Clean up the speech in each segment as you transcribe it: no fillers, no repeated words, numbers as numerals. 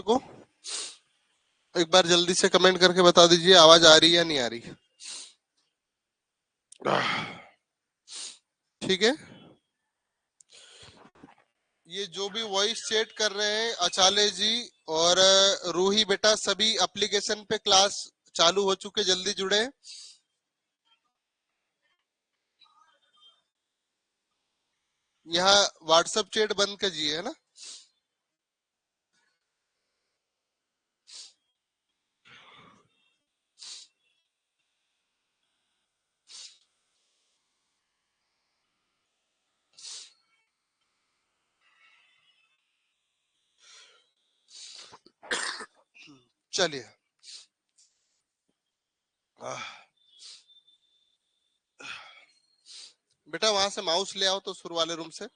मेरे को एक बार जल्दी से कमेंट करके बता दीजिए, आवाज आ रही है या नहीं आ रही? ठीक है। ये जो भी वॉइस चैट कर रहे हैं, अचाले जी और रूही बेटा, सभी एप्लीकेशन पे क्लास चालू हो चुके, जल्दी जुड़े। यहाँ व्हाट्सएप चैट बंद कीजिए, है ना। चलिए, बेटा वहां से माउस ले आओ तो शुरू वाले रूम से।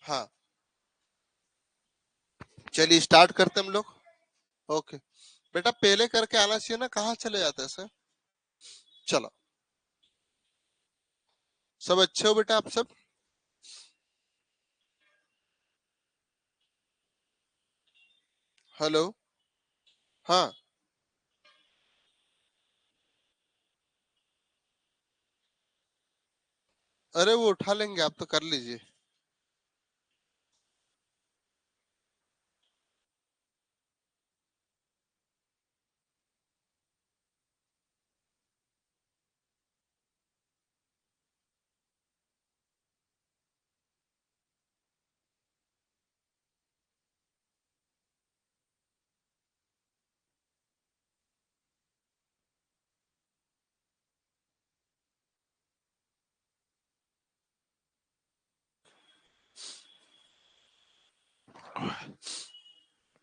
हाँ, चलिए स्टार्ट करते हम लोग। ओके बेटा, पहले करके आना चाहिए ना, कहाँ चले जाते हैं सर। चलो, सब अच्छे हो बेटा आप सब? हेलो। हाँ, अरे वो उठा लेंगे, आप तो कर लीजिए।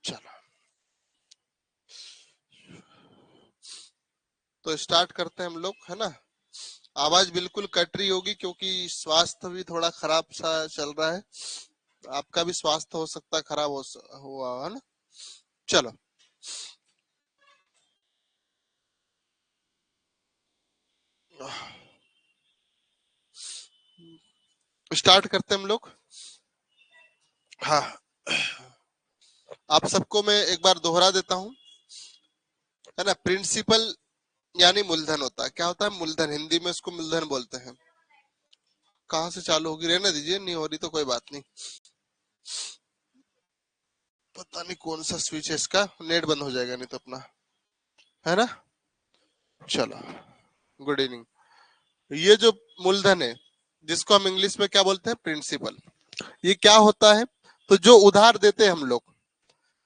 चलो, तो स्टार्ट करते हैं हम लोग, है ना। आवाज बिल्कुल कट रही होगी क्योंकि स्वास्थ्य भी थोड़ा खराब सा चल रहा है। आपका भी स्वास्थ्य हो सकता है खराब हुआ, है ना। चलो, स्टार्ट करते हैं हम लोग। हाँ, आप सबको मैं एक बार दोहरा देता हूँ, है ना। प्रिंसिपल यानी मूलधन होता है। क्या होता है? मूलधन। हिंदी में इसको मूलधन बोलते हैं। कहाँ से चालू होगी? रहने दीजिए, नहीं हो रही तो कोई बात नहीं। पता नहीं कौन सा स्विच है इसका, नेट बंद हो जाएगा नहीं तो अपना, है ना। चलो, गुड इवनिंग। ये जो मूलधन है, जिसको हम इंग्लिश में क्या बोलते हैं? प्रिंसिपल। ये क्या होता है? तो जो उधार देते हैं हम लोग,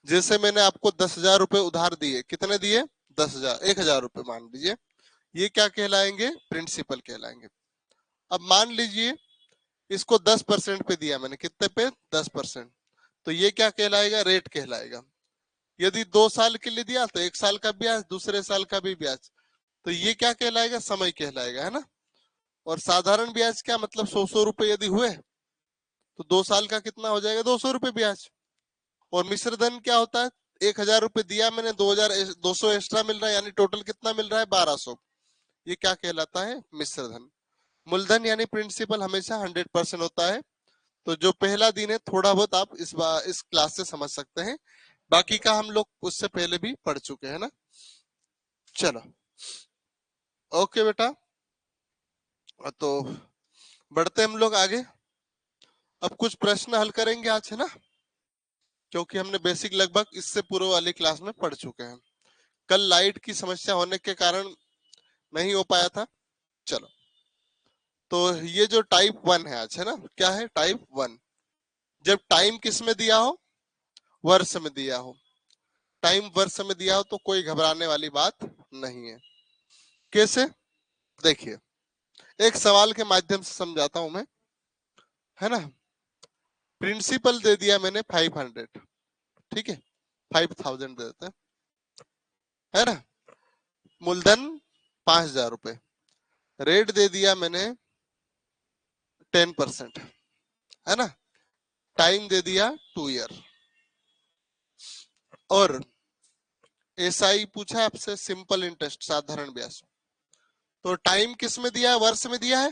जैसे मैंने आपको 10,000 रुपए उधार दिए। कितने दिए? 10,000, 1,000 रुपए मान लीजिए। ये क्या कहलाएंगे? प्रिंसिपल कहलाएंगे। अब मान लीजिए इसको 10% पे दिया मैंने। कितने पे? 10%। तो ये क्या कहलाएगा? रेट कहलाएगा। यदि 2 साल के लिए दिया तो 1 साल का ब्याज, दूसरे साल का भी ब्याज। तो ये क्या कहलाएगा? समय कहलाएगा, है ना। और साधारण ब्याज क्या मतलब? 100 रुपए यदि हुए तो 2 साल का कितना हो जाएगा? 200 रुपए ब्याज। और मिश्र धन क्या होता है? 1,000 रुपए दिया मैंने, 2,200 एक्स्ट्रा मिल रहा है, यानी टोटल कितना मिल रहा है? 1,200। ये क्या कहलाता है? मिश्र धन। मूलधन यानी प्रिंसिपल हमेशा 100% होता है। तो जो पहला दिन है, थोड़ा बहुत आप इस क्लास से समझ सकते हैं, बाकी का हम लोग उससे पहले भी पढ़ चुके हैं ना। चलो, ओके बेटा, तो बढ़ते हम लोग आगे। अब कुछ प्रश्न हल करेंगे आज, है ना, क्योंकि हमने बेसिक लगभग इससे पूर्व वाली क्लास में पढ़ चुके हैं। कल लाइट की समस्या होने के कारण नहीं हो पाया था। चलो, तो ये जो टाइप 1 है आज, है ना, क्या है? टाइप 1। जब टाइम किस में दिया हो? वर्ष में दिया हो। टाइम वर्ष में दिया हो तो कोई घबराने वाली बात नहीं है। कैसे? देखिए, एक सवाल के माध्यम से समझाता हूं मैं, है ना। प्रिंसिपल दे दिया मैंने 500, ठीक है, 5,000 दे देते हैं, है ना। मूलधन 5,000 रुपए। रेट दे दिया मैंने 10%, है ना। टाइम दे दिया 2 ईयर। और एसआई पूछा आपसे, सिंपल इंटरेस्ट, साधारण ब्याज। तो टाइम किस में दिया है? वर्ष में दिया है।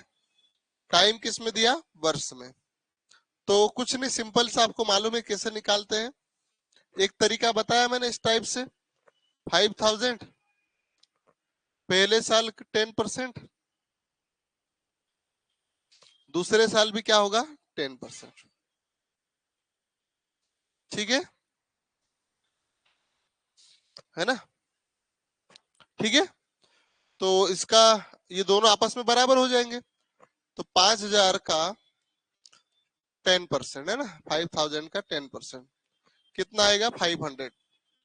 टाइम किस में दिया? वर्ष में। तो कुछ नहीं, सिंपल सा आपको मालूम है कैसे निकालते हैं। एक तरीका बताया मैंने इस टाइप से, 5000 पहले साल 10%, दूसरे साल भी क्या होगा 10%। ठीक है ना? ठीक है, तो इसका ये दोनों आपस में बराबर हो जाएंगे। तो 5000 का 10% है ना, 5000 का 10% कितना आएगा 500।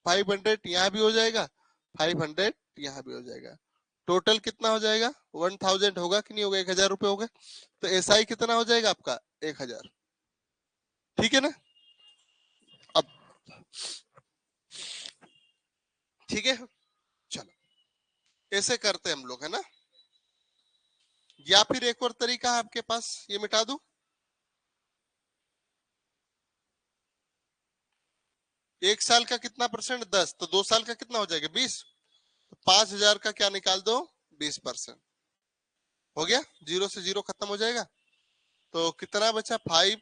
500 यहाँ भी हो जाएगा, 500 यहाँ भी हो जाएगा। टोटल कितना हो जाएगा 1000 होगा कि नहीं होगा, 1000 रुपए हो गए। तो एसआई कितना हो जाएगा आपका 1000। ठीक है ना? अब ठीक है, चलो ऐसे करते हैं हम लोग, है ना? या फिर एक और तरीका है आपके पास, ये मिटा दूं। एक साल का कितना परसेंट 10, तो 2 साल का कितना हो जाएगा 20। 5000 का क्या निकाल दो 20%, हो गया, जीरो से जीरो खत्म हो जाएगा। तो कितना बचा 5,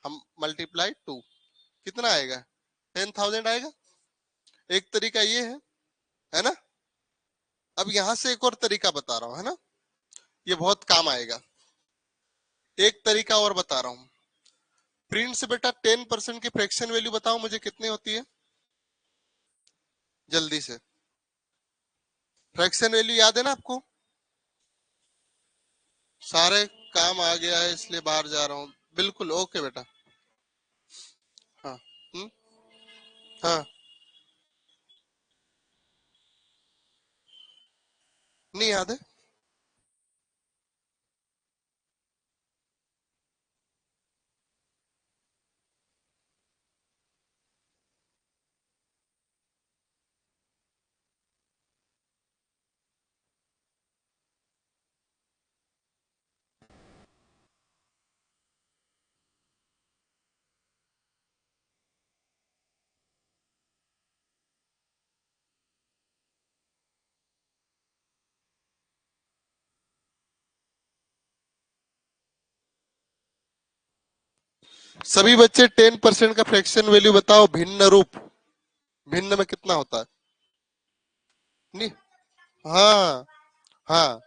हम मल्टीप्लाई 2, कितना आएगा 10,000 आएगा। एक तरीका ये है ना? अब यहां से एक और तरीका बता रहा हूं, है ना, ये बहुत काम आएगा। एक तरीका और बता रहा हूं, प्रिंट से बेटा 10% की फ्रैक्शन वैल्यू बताओ मुझे कितनी होती है, जल्दी से। फ्रैक्शन वैल्यू याद है ना आपको? सारे काम आ गया है इसलिए बाहर जा रहा हूँ, बिल्कुल ओके बेटा। हाँ। हाँ, नहीं याद है। सभी बच्चे 10% का फ्रैक्शन वैल्यू बताओ, भिन्न रूप, भिन्न में कितना होता है? नहीं, हाँ हाँ,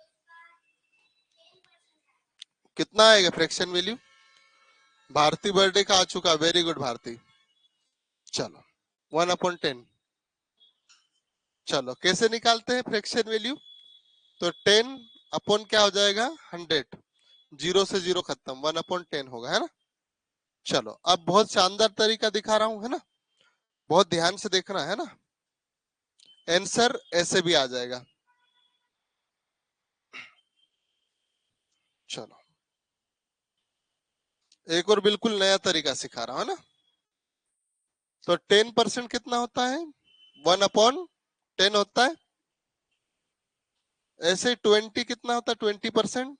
कितना आएगा फ्रैक्शन वैल्यू? भारती बर्थडे का आ चुका, वेरी गुड भारती। चलो 1/10, चलो कैसे निकालते हैं फ्रैक्शन वैल्यू? तो 10 क्या हो जाएगा 100, जीरो से जीरो खत्म, 1/10 होगा, है ना? चलो अब बहुत शानदार तरीका दिखा रहा हूं, है ना, बहुत ध्यान से देखना, है ना, आंसर ऐसे भी आ जाएगा। चलो एक और बिल्कुल नया तरीका सिखा रहा हूं, है ना। तो 10% कितना होता है 1/10 होता है। ऐसे 20 कितना होता है 20%,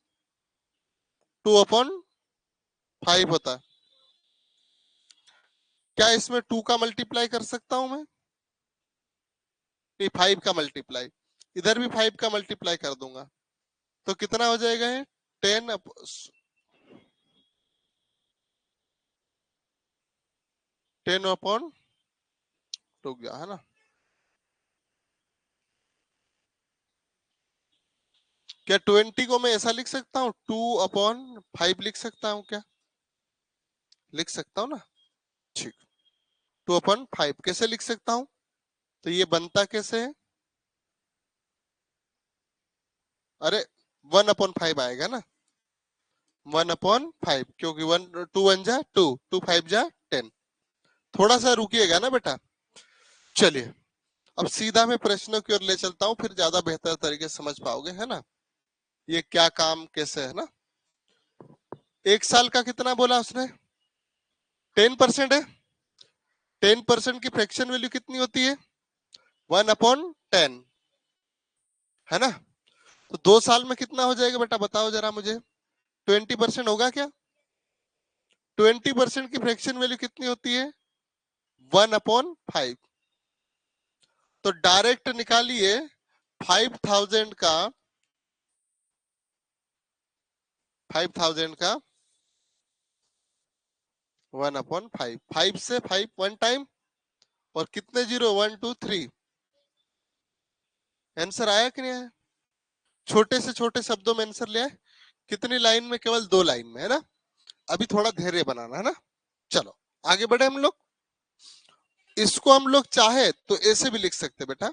2/5 होता है। क्या इसमें 2 का मल्टीप्लाई कर सकता हूं मैं? नहीं, 5 का मल्टीप्लाई, इधर भी 5 का मल्टीप्लाई कर दूंगा, तो कितना हो जाएगा है 10 10/2 गया, है ना। क्या 20 को मैं ऐसा लिख सकता हूँ 2/5 लिख सकता हूँ क्या? लिख सकता हूँ ना, ठीक। 2/5 कैसे लिख सकता हूँ? तो ये बनता कैसे है? अरे 1/5 आएगा ना, 1/5, क्योंकि 1 2 1 जा 2, 2 5 जा 10। थोड़ा सा रुकिएगा ना बेटा। चलिए अब सीधा मैं प्रश्नों की ओर ले चलता हूँ, फिर ज्यादा बेहतर तरीके से समझ पाओगे, है ना, ये क्या काम कैसे है ना। एक साल का कितना बोला उसने 10% है। 10% की फ्रैक्शन वैल्यू कितनी होती है 1/10, है ना। तो 2 साल में कितना हो जाएगा बेटा बताओ जरा मुझे, 20% होगा क्या? 20% की फ्रैक्शन वैल्यू कितनी होती है 1/5। तो डायरेक्ट निकालिए 5000 का, 5000 का 1/5, 5 से 5 1 टाइम, और कितने जीरो, 1 2 3। आंसर आया कि नहीं आया? छोटे से छोटे शब्दों में आंसर लिया है। कितनी लाइन में? केवल 2 लाइन में, है ना। अभी थोड़ा धैर्य बनाना है ना। चलो आगे बढ़े हम लोग। इसको हम लोग चाहे तो ऐसे भी लिख सकते बेटा,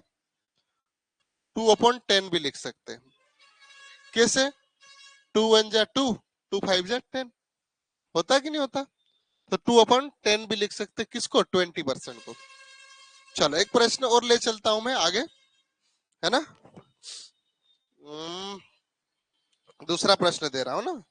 2/10 भी लिख सकते हैं। कैसे? 2 1 जा 2, 2 5 जा 10, होता कि नहीं होता? तो 2/10 भी लिख सकते, किसको? 20% को। चलो एक प्रश्न और ले चलता हूं मैं आगे, है ना। दूसरा प्रश्न दे रहा हूं ना।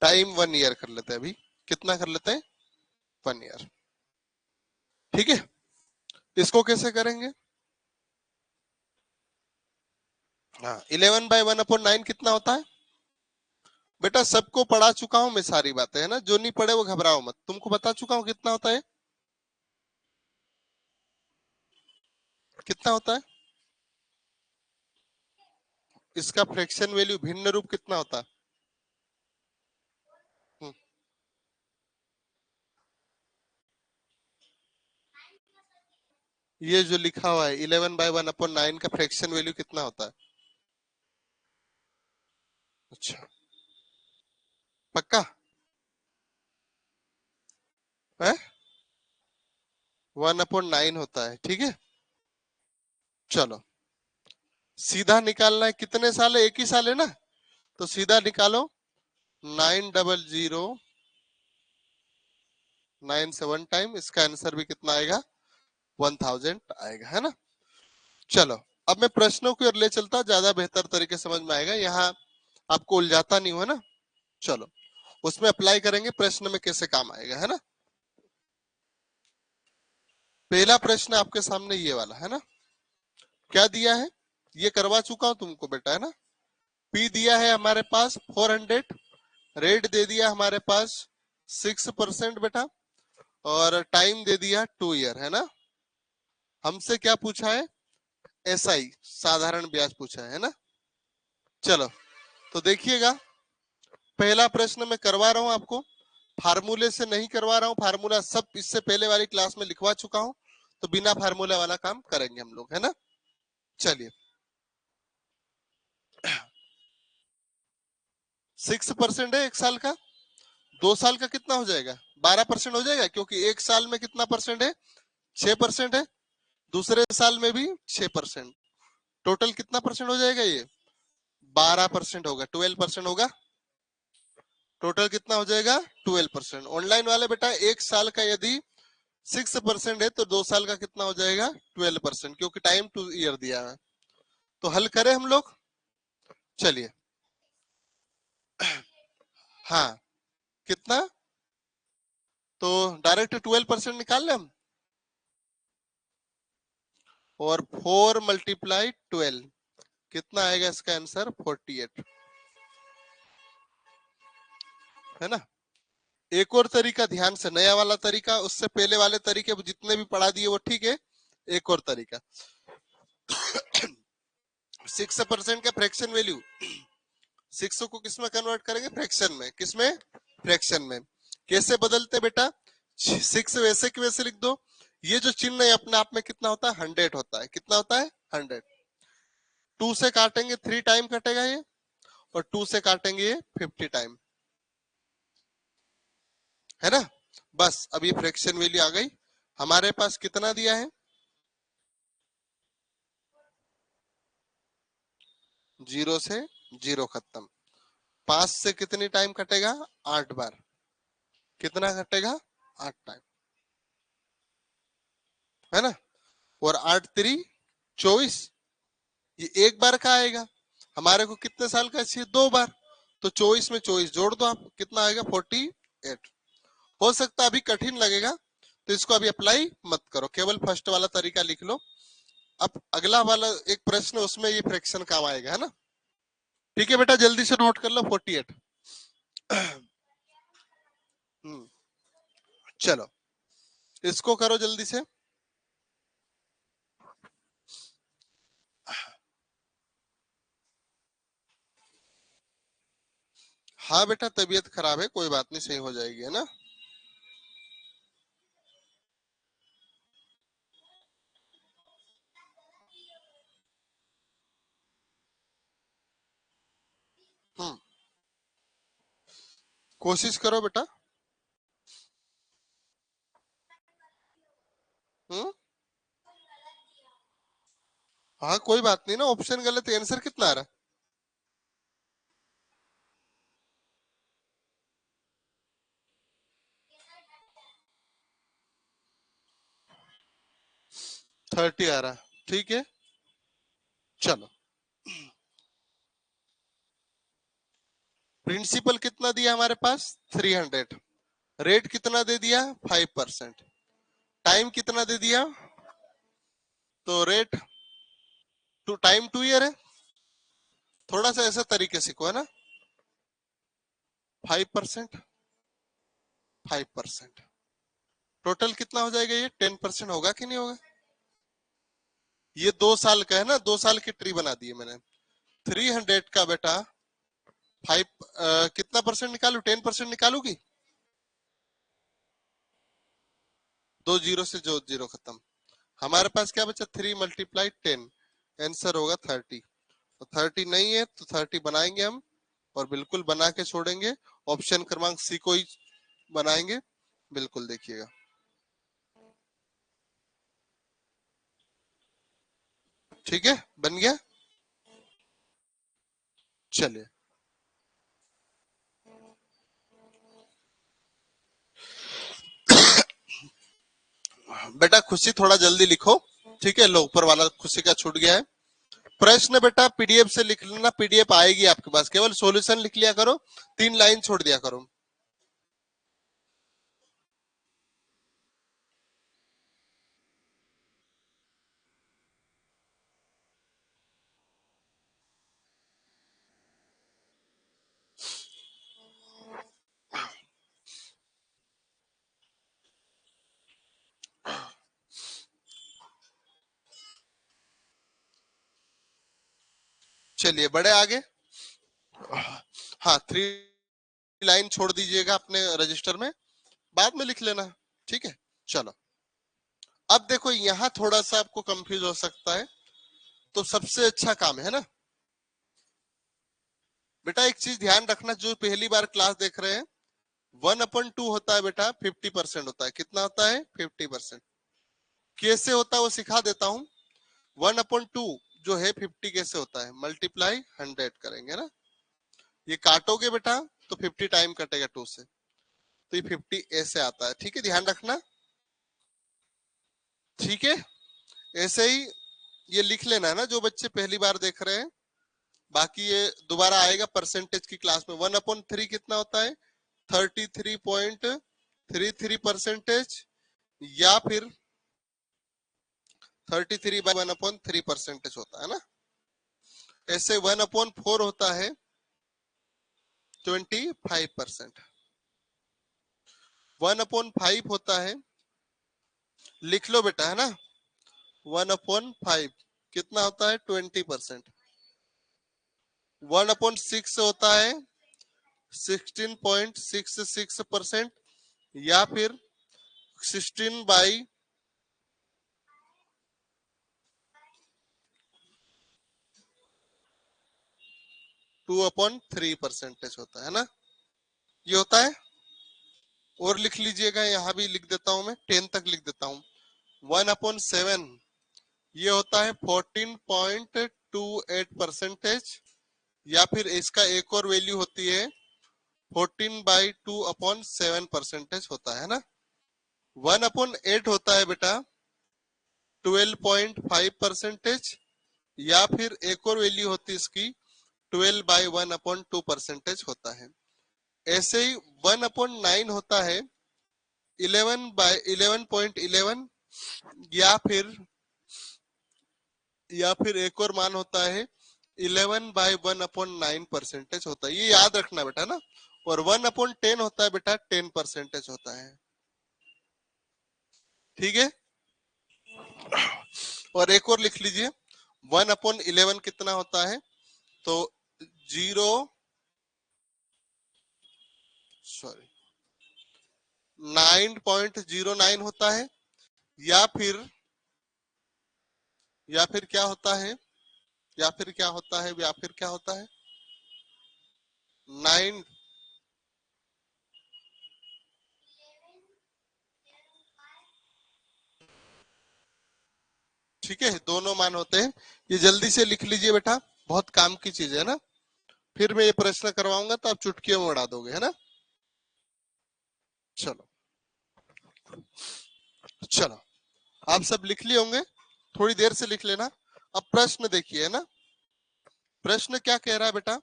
टाइम 1 ईयर कर लेते हैं अभी। कितना कर लेते हैं? 1 ईयर। ठीक है, इसको कैसे करेंगे? हाँ, 11/1/9 कितना होता है बेटा? सबको पढ़ा चुका हूं मैं सारी बातें, है ना। जो नहीं पढ़े वो घबराओ मत, तुमको बता चुका हूं कितना होता है। कितना होता है इसका फ्रैक्शन वैल्यू, भिन्न रूप कितना होता है? हम्म, ये जो लिखा हुआ है 11/1/9 का फ्रैक्शन वैल्यू कितना होता है? अच्छा, पक्का है? 1/9 होता है, ठीक है। चलो सीधा निकालना है, कितने साल है? एक ही साल है ना, तो सीधा निकालो। 90097 टाइम, इसका आंसर भी कितना आएगा? 1000 आएगा, है ना। चलो अब मैं प्रश्नों की ओर ले चलता, ज्यादा बेहतर तरीके समझ में आएगा, यहाँ आपको उलझाता नहीं हो ना। चलो उसमें अप्लाई करेंगे, प्रश्न में कैसे काम आएगा, है ना। पहला प्रश्न आपके सामने ये वाला है ना। क्या दिया है? ये करवा चुका हूं तुमको बेटा, है ना। पी दिया है हमारे पास 400, रेट दे दिया हमारे पास 6% बेटा, और टाइम दे दिया 2 ईयर, है ना। हमसे क्या पूछा है? एसआई, साधारण ब्याज पूछा है ना। चलो तो देखिएगा, पहला प्रश्न मैं करवा रहा हूं आपको, फार्मूले से नहीं करवा रहा हूं, फार्मूला सब इससे पहले वाली क्लास में लिखवा चुका हूं, तो बिना फार्मूला वाला काम करेंगे हम लोग, है ना। चलिए, 6% है एक साल का, 2 साल का कितना हो जाएगा? 12% हो जाएगा, क्योंकि एक साल में कितना परसेंट है? 6% है, दूसरे साल में भी 6%, टोटल कितना परसेंट हो जाएगा? ये 12% होगा, 12% होगा। टोटल कितना हो जाएगा? 12%। ऑनलाइन वाले बेटा एक साल का यदि 6% है, तो 2 साल का कितना हो जाएगा? 12%, क्योंकि टाइम 2 ईयर दिया है। तो हल करें हम लोग, चलिए। हाँ, कितना? तो डायरेक्ट 12% निकाल ले हम, और 4 × 12 कितना आएगा? इसका आंसर 48, है ना। एक और तरीका ध्यान से, नया वाला तरीका, उससे पहले वाले तरीके जितने भी पढ़ा दिए वो ठीक है। एक और तरीका, 6% का फ्रैक्शन वैल्यू, 6 को किस में कन्वर्ट करेंगे? फ्रैक्शन में। किस में? फ्रैक्शन में। कैसे बदलते बेटा? 6 वैसे की वैसे लिख दो। ये जो चिन्ह है अपने आप में कितना होता है? 100 होता है। कितना होता है? 100। 2 से काटेंगे 3 टाइम कटेगा ये, और 2 से काटेंगे ये 50 टाइम, है ना। बस अब ये फ्रैक्शन वैल्यू आ गई हमारे पास। कितना दिया है? 0 से 0 खत्म। 5 से कितनी टाइम कटेगा? 8 बार। कितना कटेगा? 8 टाइम, है ना। और 8 3 24, ये एक बार का आएगा। हमारे को कितने साल का चाहिए? 2 बार। तो 24 में 24 जोड़ दो आप, कितना आएगा? 48। हो सकता है अभी कठिन लगेगा, तो इसको अभी अप्लाई मत करो, केवल फर्स्ट वाला तरीका लिख लो। अब अगला वाला एक प्रश्न, उसमें ये फ्रैक्शन काम आएगा, है ना। ठीक है बेटा, जल्दी से नोट कर लो 48। चलो इसको करो जल्दी से। हाँ बेटा, तबीयत खराब है, कोई बात नहीं, सही हो जाएगी, है ना। हम्म कोशिश करो बेटा। हम्म हाँ कोई बात नहीं ना, ऑप्शन गलत है, आंसर कितना आ रहा 30 आ रहा, ठीक है। चलो, प्रिंसिपल कितना दिया हमारे पास 300, रेट कितना दे दिया 5%, टाइम कितना दे दिया, तो रेट टू टाइम 2 ईयर है। थोड़ा सा ऐसा तरीके सीखो, है ना। 5%, 5%, टोटल कितना हो जाएगा, ये 10% होगा कि नहीं होगा। ये 2 साल का है ना, 2 साल की ट्री बना दी है मैंने। 300 का बेटा 5 कितना परसेंट निकालू, 10% निकालू की। 2 जीरो से जो जीरो खत्म, हमारे पास क्या बचा 3 × 10, आंसर होगा 30। तो 30 नहीं है तो 30 बनाएंगे हम, और बिल्कुल बना के छोड़ेंगे। ऑप्शन क्रमांक सी को ही बनाएंगे, बिल्कुल देखिएगा। ठीक है, बन गया। चलिए बेटा, खुशी थोड़ा जल्दी लिखो, ठीक है। लो, ऊपर वाला खुशी का छूट गया है। प्रश्न बेटा पीडीएफ से लिख लेना, पीडीएफ आएगी आपके पास, केवल सॉल्यूशन लिख लिया करो, 3 लाइन छोड़ दिया करो। चलिए बड़े आगे। हाँ, 3 लाइन छोड़ दीजिएगा अपने रजिस्टर में, बाद में लिख लेना, ठीक है। चलो, अब देखो यहाँ थोड़ा सा आपको कंफ्यूज हो सकता है, तो सबसे अच्छा काम है ना बेटा, एक चीज ध्यान रखना, जो पहली बार क्लास देख रहे हैं, 1/2 होता है बेटा 50% होता है। कितना होता है 50%। कैसे होता है वो सिखा देता हूँ। 1/2 जो है 50 कैसे होता है, मल्टीप्लाई 100 करेंगे ना, ये काटोगे बेटा तो 50 टाइम कटेगा 2 से, तो ये 50 ऐसे आता है, ठीक है, ध्यान रखना। ठीक है, ऐसे ही ये लिख लेना है ना, जो बच्चे पहली बार देख रहे हैं। बाकी ये दोबारा आएगा परसेंटेज की क्लास में। 1/3 कितना होता है 33.33%, या फिर 33/1/3% होता है ना। ऐसे 1/4 होता है 25%, 1/5 होता है, लिख लो बेटा, है ना। 1/5 कितना होता है 20%, 1/6 होता है 16.66%, या फिर 16/2/3% होता है ना, ये होता है। और लिख लीजिएगा, यहाँ भी लिख देता हूं मैं, 10 तक लिख देता हूँ। 1/7 ये होता है 14.28%, या फिर इसका एक और वैल्यू होती है 14/2/7% होता है ना। 1/8 होता है बेटा 12.5%, या फिर एक और वैल्यू होती है इसकी 12/1/2% होता है। ऐसे ही 1/9 होता है 11/11.11, या फिर या फिर एक और मान होता है 11/1/9 होता है, ये याद रखना बेटा ना। और 1/10 होता है बेटा 10% होता है, ठीक है। और एक और लिख लीजिए, 1/11 कितना होता है, तो 9.09 होता है, या फिर क्या होता है, या फिर क्या होता है, या फिर क्या होता है 9, ठीक है, दोनों मान होते हैं। ये जल्दी से लिख लीजिए बेटा, बहुत काम की चीज है ना। फिर मैं ये प्रश्न करवाऊंगा तो आप चुटकियों में उड़ा दोगे, है ना। चलो चलो, आप सब लिख लिए होंगे, थोड़ी देर से लिख लेना। अब प्रश्न देखिए, है ना। प्रश्न क्या कह रहा है बेटा,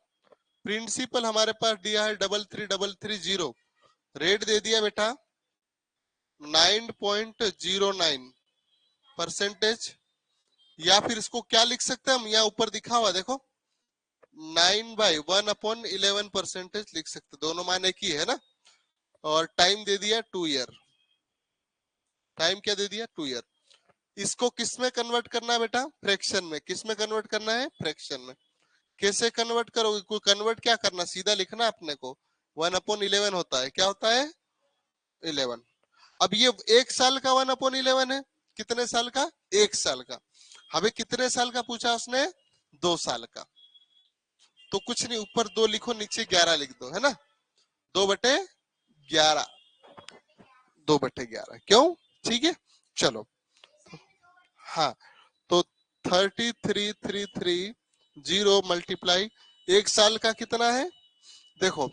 प्रिंसिपल हमारे पास दिया है 333330, रेट दे दिया बेटा 9.09%। या फिर इसको क्या लिख सकते हैं हम, यहाँ ऊपर दिखा हुआ देखो, 9/1/11% लिख सकते, दोनों मान एक ही है ना। और टाइम दे दिया 2 ईयर, टाइम क्या दे दिया 2 ईयर। इसको किस में कन्वर्ट करना है बेटा, फ्रैक्शन में। किस में कन्वर्ट करना है, फ्रैक्शन में। कैसे कन्वर्ट करोगे, कोई कन्वर्ट क्या करना, सीधा लिखना अपने को। 1/11 होता है, क्या होता है 11। अब ये 1 साल का 1/11 है, कितने साल का, 1 साल का। हमें कितने साल का पूछा उसने, 2 साल का। तो कुछ नहीं, ऊपर 2 लिखो, नीचे 11 लिख दो, है ना। 2/11, 2/11, क्यों, ठीक है। चलो, हाँ, तो 3333 मल्टीप्लाई 1 साल का कितना है, देखो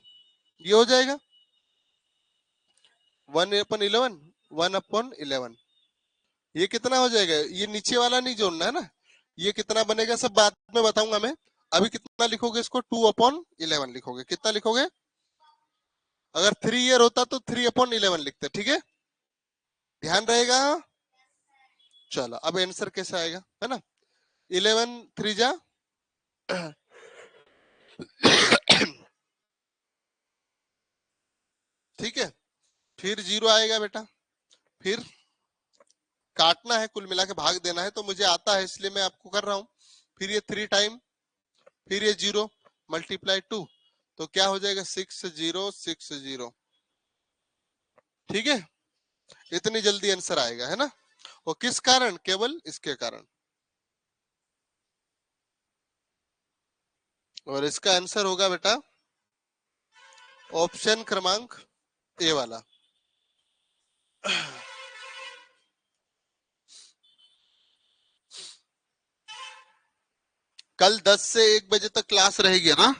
ये हो जाएगा 1/11, 1/11। ये कितना हो जाएगा, ये नीचे वाला नहीं जोड़ना है ना। ये कितना बनेगा सब बाद में बताऊंगा मैं। अभी कितना लिखोगे इसको, 2/11 लिखोगे। कितना लिखोगे, अगर 3 ईयर होता तो 3/11 लिखते, ठीक है, ध्यान रहेगा। चलो, अब आंसर कैसे आएगा, है ना। 11 3 जा ठीक है, फिर 0 आएगा बेटा, फिर काटना है, कुल मिला के भाग देना है, तो मुझे आता है इसलिए मैं आपको कर रहा हूं। फिर ये 3 टाइम, फिर ये 0 मल्टीप्लाई 2, तो क्या हो जाएगा 6060, ठीक है। इतनी जल्दी आंसर आएगा, है ना। और किस कारण, केवल इसके कारण। और इसका आंसर होगा बेटा ऑप्शन क्रमांक ए वाला। कल 10 से 1 बजे तक क्लास रहेगी ना,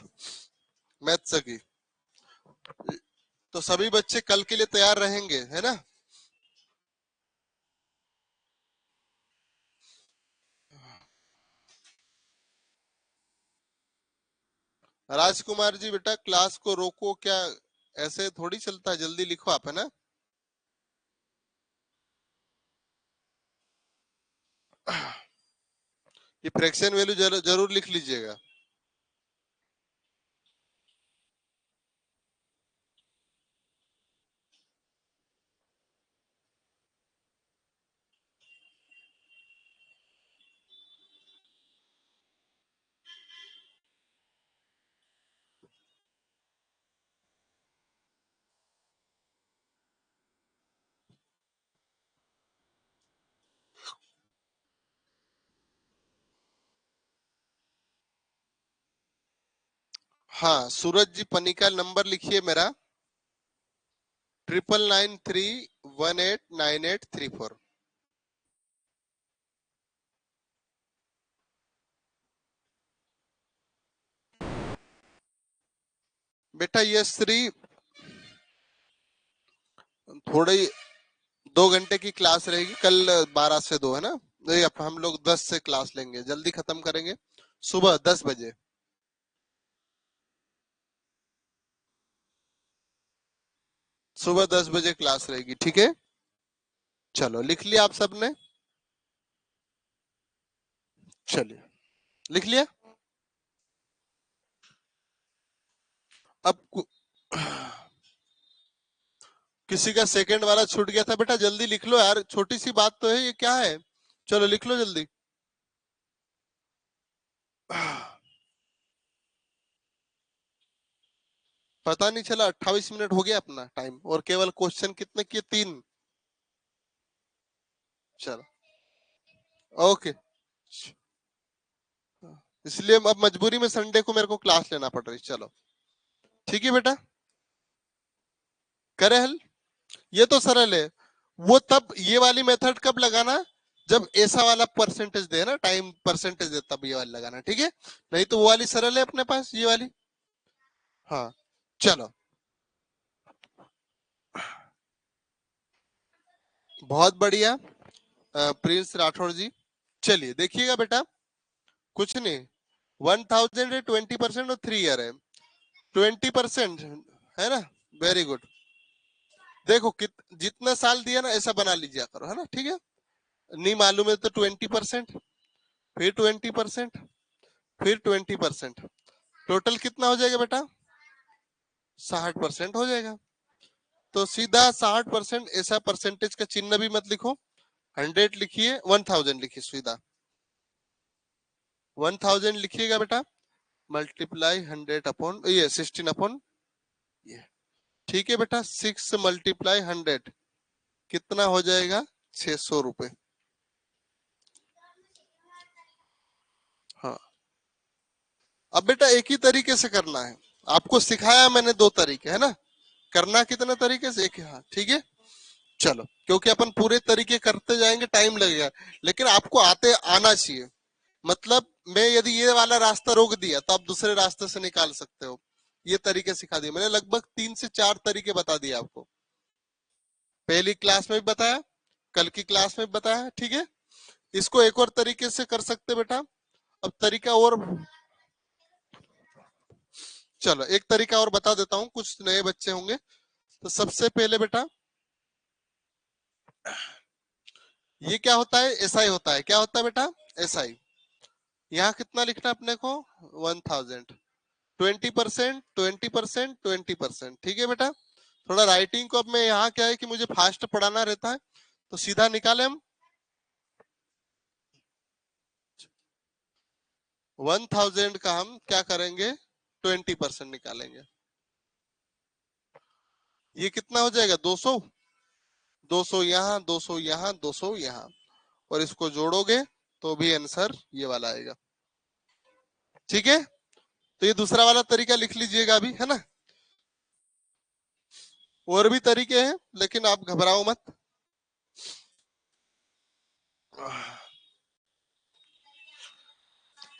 मैथ्स की। तो सभी बच्चे कल के लिए तैयार रहेंगे, है ना। राजकुमार जी बेटा, क्लास को रोको क्या, ऐसे थोड़ी चलता है, जल्दी लिखो आप, है ना। ये फ्रैक्शन वैल्यू जरूर लिख लीजिएगा। हाँ, सूरज जी पनिका, नंबर लिखिए मेरा 9993189834। बेटा ये श्री थोड़ी 2 घंटे की क्लास रहेगी कल, 12 से 2, है ना। नहीं, अब हम लोग 10 से क्लास लेंगे, जल्दी खत्म करेंगे। सुबह 10 बजे, सुबह 10 बजे क्लास रहेगी, ठीक है। चलो, लिख लिया आप सबने। चलिए लिख लिया। अब किसी का सेकंड वाला छूट गया था बेटा, जल्दी लिख लो यार, छोटी सी बात तो है, ये क्या है, चलो लिख लो जल्दी। पता नहीं चला 28 मिनट हो गया अपना टाइम, और केवल क्वेश्चन कितने किए, 3। चलो ओके। इसलिए अब मजबूरी में संडे को मेरे को क्लास लेना पड़ रही। चलो ठीक है बेटा, करे हल। ये तो सरल है। वो तब ये वाली मेथड कब लगाना, जब ऐसा वाला परसेंटेज दे ना, टाइम परसेंटेज दे, तब ये वाली लगाना, ठीक है। नहीं तो वो वाली सरल है अपने पास, ये वाली। हाँ चलो, बहुत बढ़िया प्रिंस राठौर जी। चलिए देखिएगा बेटा, कुछ नहीं, 1000 है, 20% और 3 ईयर है, 20% है ना, वेरी गुड। देखो जितना साल दिया ना ऐसा बना लीजिए करो, है ना, ठीक है। नहीं मालूम है तो 20%, फिर 20%, फिर 20%, टोटल कितना हो जाएगा बेटा, 60% हो जाएगा। तो सीधा 60%, ऐसा परसेंटेज का चिन्ह भी मत लिखो, 100 लिखिए, 1000 लिखिए, सीधा 1000 लिखिएगा बेटा, मल्टीप्लाई 100 अपॉन ये 16 अपॉन ये, ठीक है बेटा। 6 मल्टीप्लाई 100 कितना हो जाएगा, 600 रुपए। हाँ, अब बेटा एक ही तरीके से करना है, आपको सिखाया मैंने 2 तरीके, है ना, करना कितने तरीके से, एक। हाँ ठीक है, चलो, क्योंकि अपन पूरे तरीके करते जाएंगे टाइम लगेगा, लेकिन आपको आते आना चाहिए। मतलब मैं यदि ये वाला रास्ता रोक दिया तो आप दूसरे रास्ते से निकाल सकते हो, ये तरीके सिखा दिए मैंने, लगभग 3 से 4 तरीके बता दिए आपको, पहली क्लास में भी बताया, कल की क्लास में भी बताया, ठीक है। इसको एक और तरीके से कर सकते बेटा, अब तरीका और, चलो एक तरीका और बता देता हूँ, कुछ नए बच्चे होंगे। तो सबसे पहले बेटा, ये क्या होता है, एसआई होता है, क्या होता है बेटा, एसआई। यहाँ कितना लिखना है अपने को, 1000, 20%, 20%, 20%, ठीक है बेटा। थोड़ा राइटिंग को, अब मैं यहाँ क्या है कि मुझे फास्ट पढ़ाना रहता है, तो सीधा निकाले हम 1000 का हम क्या करेंगे, 20% निकालेंगे, ये कितना हो जाएगा, 200, 200 यहाँ, 200 यहाँ, 200 यहाँ, और इसको जोड़ोगे तो भी आंसर ये वाला आएगा, ठीक है। तो ये दूसरा वाला तरीका लिख लीजिएगा अभी, है ना। और भी तरीके हैं, लेकिन आप घबराओ मत,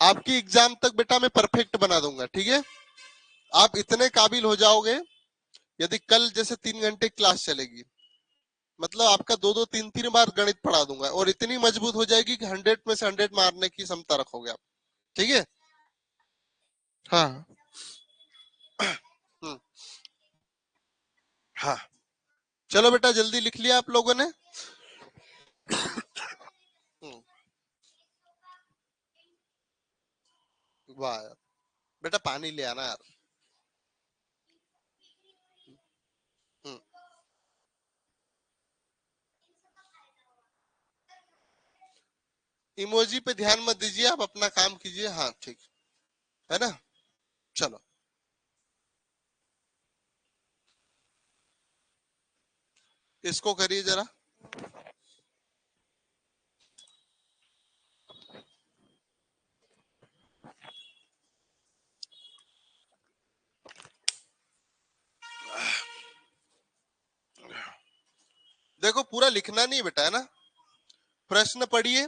आपकी एग्जाम तक बेटा मैं परफेक्ट बना दूंगा, ठीक है। आप इतने काबिल हो जाओगे, यदि कल जैसे 3 घंटे क्लास चलेगी, मतलब आपका 2-2, 3-3 बार गणित पढ़ा दूंगा, और इतनी मजबूत हो जाएगी कि 100 में से 100 मारने की क्षमता रखोगे आप, ठीक है। हाँ हम्म, हाँ चलो बेटा, जल्दी लिख लिया आप लोगों ने। वाह यार, बेटा पानी ले आना यार। हम्म, इमोजी पे ध्यान मत दीजिए, आप अपना काम कीजिए, हाँ ठीक है ना। चलो इसको करिए जरा, देखो पूरा लिखना नहीं बेटा, है ना। प्रश्न पढ़िए,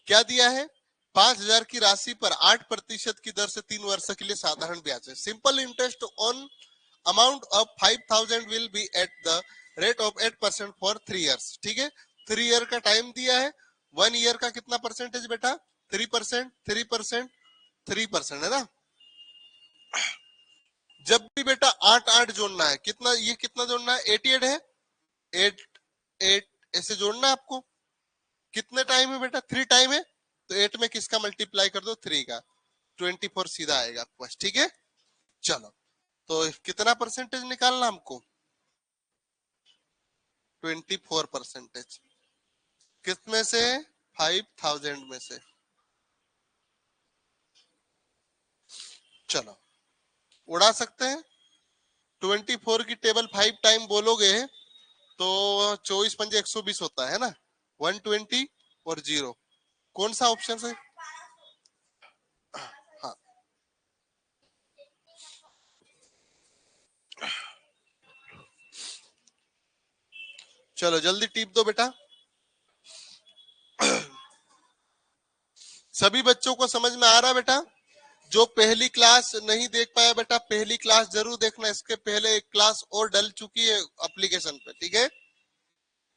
क्या दिया है, 5000 की राशि पर 8% की दर से 3 वर्ष के लिए साधारण ब्याज है, simple interest on amount of 5000 will be at the rate of 8% for 3 years, ठीक है। 3 ईयर का टाइम दिया है, 1 ईयर का कितना परसेंटेज बेटा, 3%, 3%, 3% है ना। जब भी बेटा 8-8 जोड़ना है, कितना ये कितना जोड़ना है, 88 है, 8 8 ऐसे जोड़ना है आपको। कितने टाइम है बेटा, 3 टाइम है, तो 8 में किसका मल्टीप्लाई कर दो, 3 का, 24 सीधा आएगा आपके पास। ठीक है, चलो तो कितना परसेंटेज निकालना हमको, 24%। किस में से, 5000 में से। चलो उड़ा सकते हैं। 24 की टेबल 5 टाइम बोलोगे तो 24 पंजे 120 होता है ना, 120 और 0, कौन सा ऑप्शन है। हाँ चलो जल्दी टीप दो बेटा। सभी बच्चों को समझ में आ रहा है बेटा। जो पहली क्लास नहीं देख पाया बेटा, पहली क्लास जरूर देखना, इसके पहले एक क्लास और डल चुकी है एप्लीकेशन पे। ठीक है,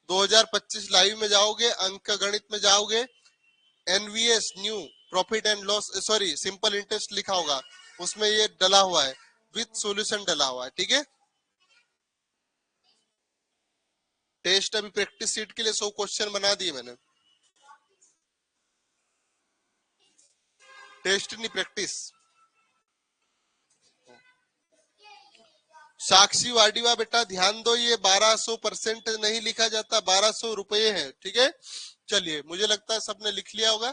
2025 लाइव में जाओगे, अंक गणित में जाओगे, NVS new profit and loss, sorry simple interest लिखा होगा, उसमें ये डला हुआ है, विथ सॉल्यूशन डला हुआ है। ठीक है, टेस्ट अभी प्रैक्टिस सीट के लिए 100 क्वेश्चन बना दिए मैंने, टेस्ट नहीं प्रैक्टिस। साक्षी वाडिवा बेटा ध्यान दो, ये 1200% नहीं लिखा जाता, 1200 रुपये है। ठीक है, चलिए मुझे लगता है सबने लिख लिया होगा।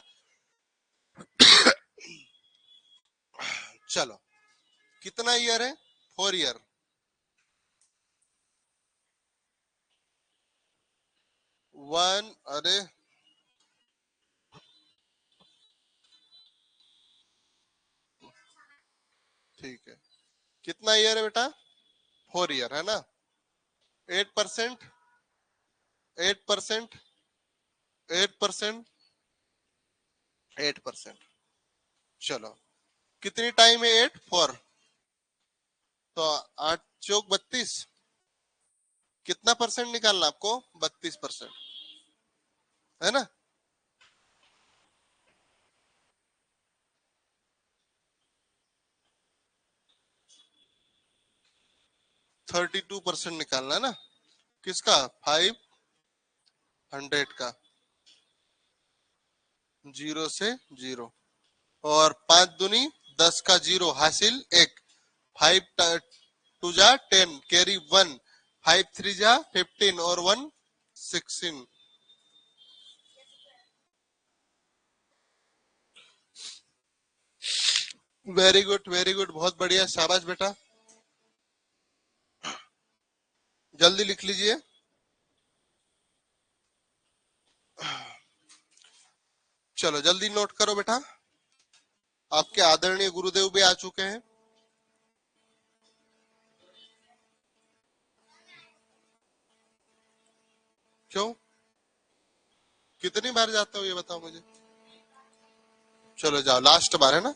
चलो कितना ईयर है, 4 ईयर। वन, अरे ठीक है, कितना ईयर है बेटा, 4 ईयर है ना। 8%, 8%, 8%, 8%। चलो कितनी टाइम है, 8 4, तो 8 चौक 32, कितना परसेंट निकालना आपको, 32%, है ना। 32% निकालना है ना, किसका, 500 का, 0 से 0, और 5 दूनी 10 का 0 हासिल 1, 5 2 जा 10 कैरी 1, 5 3 जा 15 और 1 16। वेरी गुड वेरी गुड, बहुत बढ़िया, शाबाश बेटा, जल्दी लिख लीजिए। चलो जल्दी नोट करो बेटा, आपके आदरणीय गुरुदेव भी आ चुके हैं। क्यों, कितनी बार जाते हो ये बताओ मुझे। चलो जाओ, लास्ट बार है ना।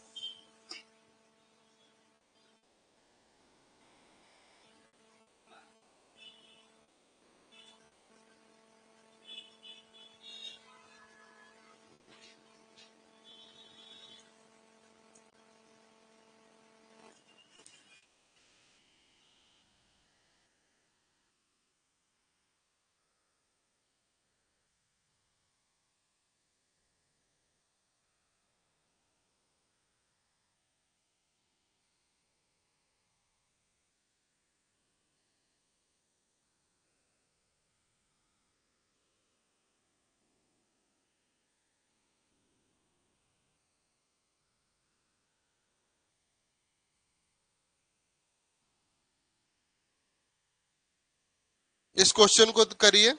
इस क्वेश्चन को करिए।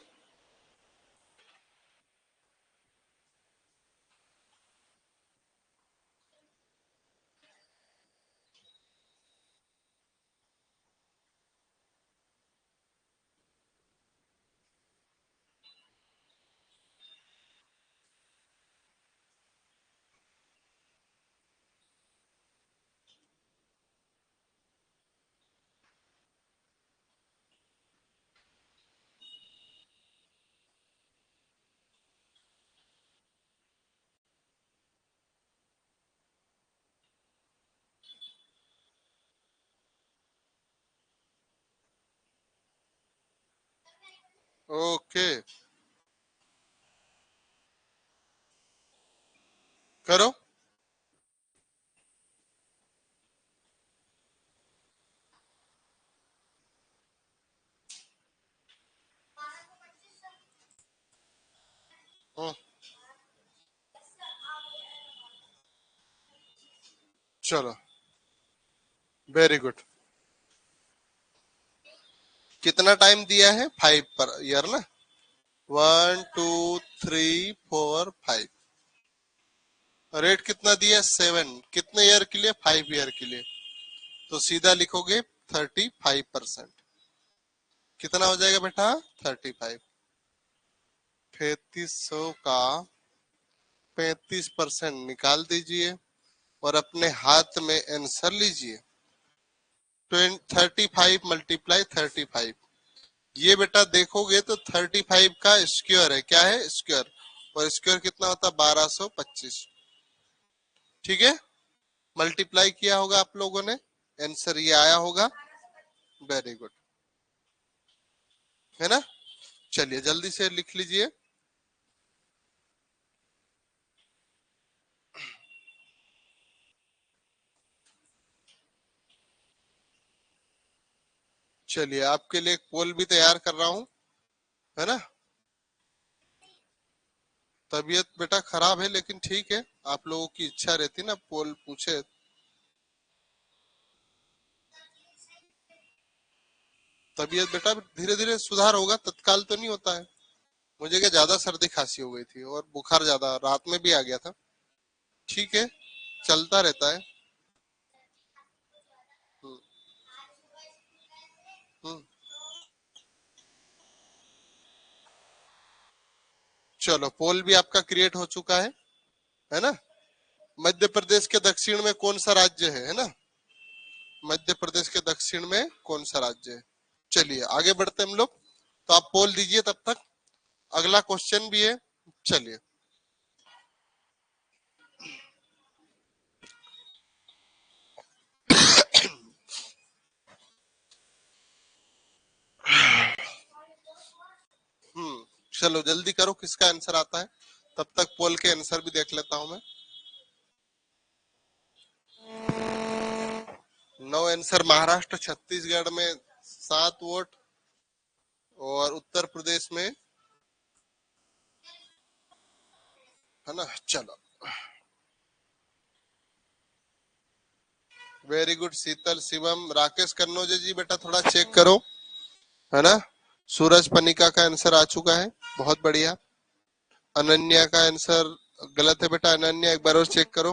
ओके, चलो वेरी गुड। कितना टाइम दिया है? 5 पर ईयर ना। 1 2 3 4 5। रेट कितना दिया? 7। कितने ईयर के लिए? 5 ईयर के लिए। तो सीधा लिखोगे 35%। कितना हो जाएगा बेटा? 35। 3500 का 35% निकाल दीजिए और अपने हाथ में आंसर लीजिए। 35 मल्टीप्लाई 35। ये बेटा देखोगे तो 35 का स्क्वायर है। क्या है? स्क्वायर। और स्क्वायर कितना होता है? 1225। ठीक है, मल्टीप्लाई किया होगा आप लोगों ने, आंसर ये आया होगा। वेरी गुड, है ना। चलिए जल्दी से लिख लीजिए। चलिए आपके लिए एक पोल भी तैयार कर रहा हूं, है ना। तबीयत बेटा खराब है लेकिन ठीक है, आप लोगों की इच्छा रहती ना पोल पूछे। तबीयत बेटा धीरे धीरे सुधार होगा, तत्काल तो नहीं होता है। मुझे क्या ज्यादा सर्दी खांसी हो गई थी और बुखार ज्यादा रात में भी आ गया था। ठीक है, चलता रहता है। हम्म, हम्म। चलो पोल भी आपका क्रिएट हो चुका है ना। मध्य प्रदेश के दक्षिण में कौन सा राज्य है ना। मध्य प्रदेश के दक्षिण में कौन सा राज्य है? चलिए आगे बढ़ते हम लोग। तो आप पोल दीजिए तब तक, अगला क्वेश्चन भी है। चलिए चलो जल्दी करो, किसका आंसर आता है। तब तक पोल के आंसर भी देख लेता हूं मैं। No answer. महाराष्ट्र छत्तीसगढ़ में 7 वोट और उत्तर प्रदेश में, है ना। चलो वेरी गुड। शीतल, शिवम, राकेश कन्नौजे जी बेटा थोड़ा चेक करो, है ना। सूरज पनिका का आंसर आ चुका है, बहुत बढ़िया। अनन्या का आंसर गलत है बेटा, अनन्या एक बार और चेक करो।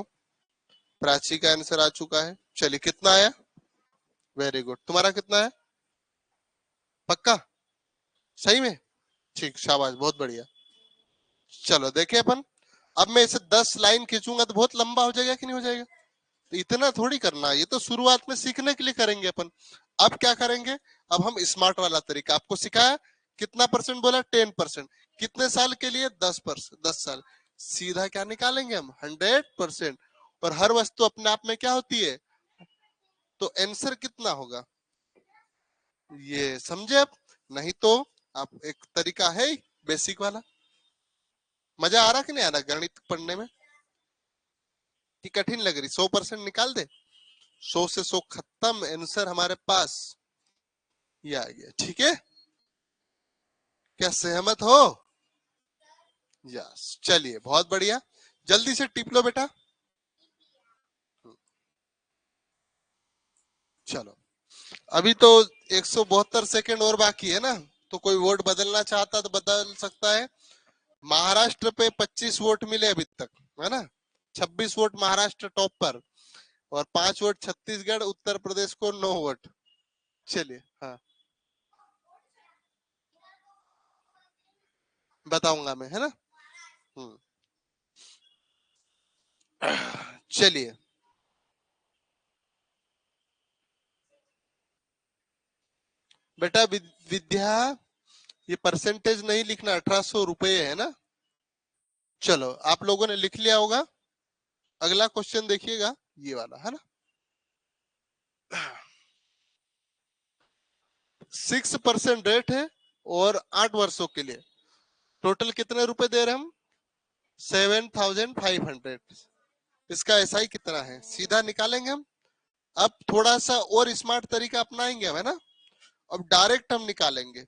प्राची का आंसर आ चुका है। चलिए कितना आया? Very good. तुम्हारा कितना है? पक्का? सही में? ठीक, शाबाश, बहुत बढ़िया। चलो देखें अपन। अब मैं इसे 10 लाइन खींचूंगा तो बहुत लंबा हो जाएगा कि नहीं हो जाएगा। तो इतना थोड़ी करना, ये तो शुरुआत में सीखने के लिए करेंगे अपन। अब क्या करेंगे? अब हम स्मार्ट वाला तरीका आपको सिखाया। कितना परसेंट बोला? 10%। कितने साल के लिए? 10%, 10 साल। सीधा क्या निकालेंगे हम? 100%। और हर वस्तु अपने आप में क्या होती है, तो आंसर कितना होगा ये समझे आप। नहीं तो आप, एक तरीका है बेसिक वाला। मजा आ रहा कि नहीं आ रहा गणित पढ़ने में? कि कठिन लग रही? 100% निकाल दे। 100 से 100 खत्म, आंसर हमारे पास ये आ गया। ठीक है, क्या सहमत हो? यस, चलिए बहुत बढ़िया। जल्दी से टिप लो बेटा। चलो अभी तो 172 सेकेंड और बाकी है ना। तो कोई वोट बदलना चाहता तो बदल सकता है। महाराष्ट्र पे 25 वोट मिले अभी तक, है ना। 26 वोट महाराष्ट्र टॉप पर, और 5 वोट छत्तीसगढ़, उत्तर प्रदेश को 9 वोट। चलिए हाँ, बताऊंगा मैं, है ना। हम्म, चलिए बेटा विद्या, ये परसेंटेज नहीं लिखना, 1800 रुपये है ना। चलो आप लोगों ने लिख लिया होगा। अगला क्वेश्चन देखिएगा, ये वाला है ना। 6% रेट है और 8 वर्षों के लिए। टोटल कितने रुपए दे रहे हैं हम? 7500। इसका एसआई कितना है सीधा निकालेंगे हम। अब थोड़ा सा और स्मार्ट तरीका अपनाएंगे हम, है ना। अब डायरेक्ट हम निकालेंगे।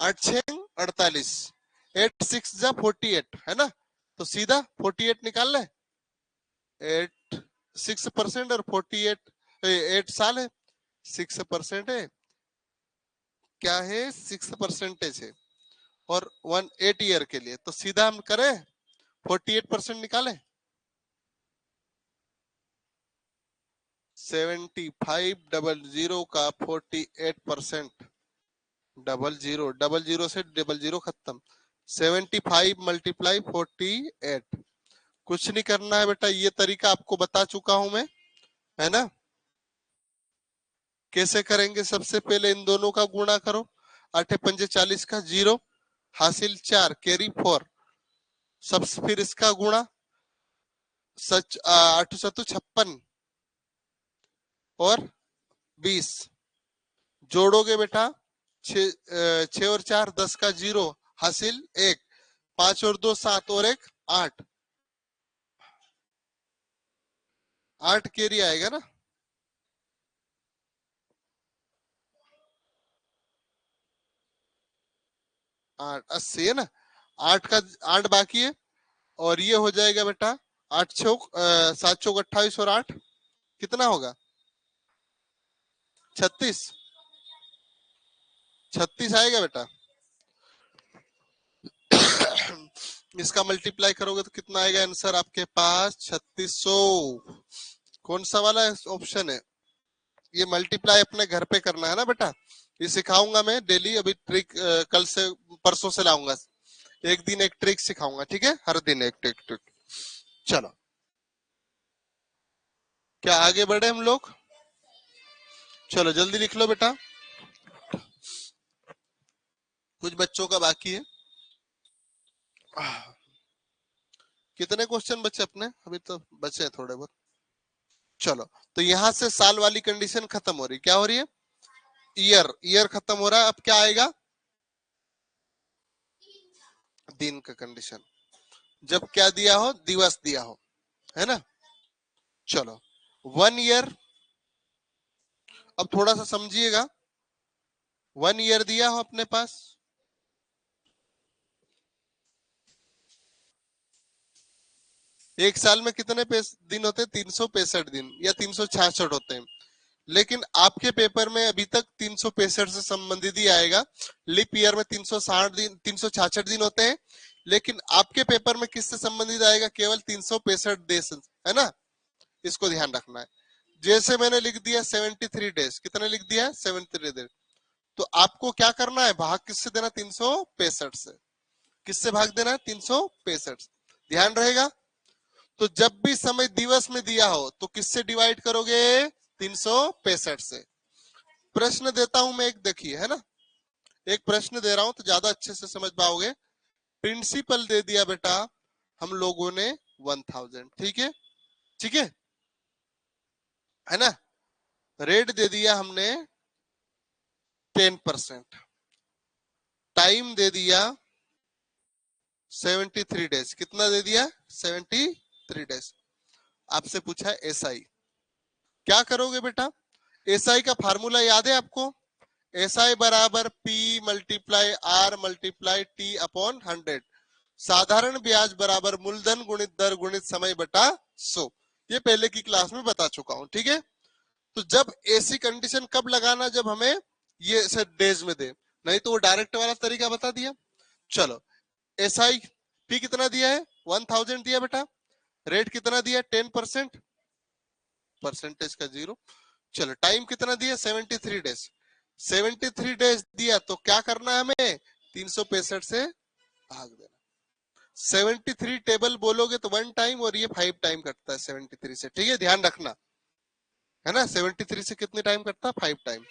8 6 48, 8 6 जा 48, है ना। तो सीधा 48 निकाल ले। 8 6% और 8 साल है, 6% है, क्या है 6% है, और 8 ईयर के लिए, तो सीधा हम करें 48% निकालें। 7500 का 48%, डबल जीरो से डबल जीरो खत्म, 75 मल्टीप्लाई 48। कुछ नहीं करना है बेटा, ये तरीका आपको बता चुका हूं मैं, है ना। कैसे करेंगे, सबसे पहले इन दोनों का गुणा करो, 8 पंजे 40 का 0, हासिल 4, कैरी 4, सब फिर इसका गुणा, 8 सतु 56 और 20, जोड़ोगे बेटा 6 और 4 10 का 0, हासिल 1, 5 और 2 7 और 1 8, 8 कैरी आएगा ना। 8 80 है ना, 8 का 8 बाकी है, और ये हो जाएगा बेटा 8 चौक 7 चौक 28 और 8 कितना होगा 36, 36 आएगा बेटा। इसका मल्टीप्लाई करोगे तो कितना आएगा आंसर आपके पास 3600। कौन सा वाला ऑप्शन है, ये मल्टीप्लाई अपने घर पे करना है ना बेटा, ये सिखाऊंगा मैं डेली, अभी ट्रिक कल से परसों से लाऊंगा, एक दिन एक ट्रिक सिखाऊंगा, ठीक है, हर दिन एक ट्रिक। चलो क्या आगे बढ़े हम लोग, चलो जल्दी लिख लो बेटा, कुछ बच्चों का बाकी है। कितने क्वेश्चन बचे अपने, अभी तो बचे हैं थोड़े बहुत। चलो तो यहां से साल वाली कंडीशन खत्म हो रही, क्या हो रही है, ईयर खत्म हो रहा है, अब क्या आएगा दिन का कंडीशन, जब क्या दिया हो, दिवस दिया हो, है ना। चलो 1 ईयर, अब थोड़ा सा समझिएगा, 1 ईयर दिया हो अपने पास, एक साल में कितने दिन होते हैं, 365 दिन या 366 होते हैं, लेकिन आपके पेपर में अभी तक 365 से संबंधित ही आएगा, लिप ईयर में 360 दिन 366 दिन होते हैं, लेकिन आपके पेपर में किससे संबंधित आएगा, केवल 365 डेज, है ना, इसको ध्यान रखना है। जैसे मैंने लिख दिया 73 डेज, कितने लिख दिया 73 डेज, तो आपको क्या करना है, भाग किससे देना, 365 से, किससे भाग देना है 365, ध्यान रहेगा। तो जब भी समय दिवस में दिया हो तो किससे डिवाइड करोगे, 365 से। प्रश्न देता हूं मैं एक, देखिए, है ना, एक प्रश्न दे रहा हूं तो ज्यादा अच्छे से समझ पाओगे। प्रिंसिपल दे दिया बेटा हम लोगों ने 1000, ठीक है, ठीक है ना, रेट दे दिया हमने 10%, टाइम दे दिया 73 डेज, कितना दे दिया 73 डेज, आपसे पूछा है एसआई, क्या करोगे बेटा, एसआई का फार्मूला याद है आपको, एसआई बराबर P multiply R multiply T upon 100, साधारण ब्याज बराबर मूलधन गुणित दर गुणित समय बटा 100, ये पहले की क्लास में बता चुका हूं, ठीक है। तो जब ऐसी कंडीशन कब लगाना, जब हमें ये डेज में दे, नहीं तो वो डायरेक्ट वाला तरीका बता दिया। चलो एसआई पी कितना दिया है 1000 दिया बेटा, रेट कितना दिया 10%, परसेंटेज का 0, चलो टाइम कितना दिया 73 डेज, 73 डेज दिया, तो क्या करना है हमें 365 से भाग देना, 73 टेबल बोलोगे तो 1 टाइम, और ये 5 टाइम कटता है 73 से, ठीक है, ध्यान रखना, है ना, 73 से कितने टाइम कटता है 5 टाइम।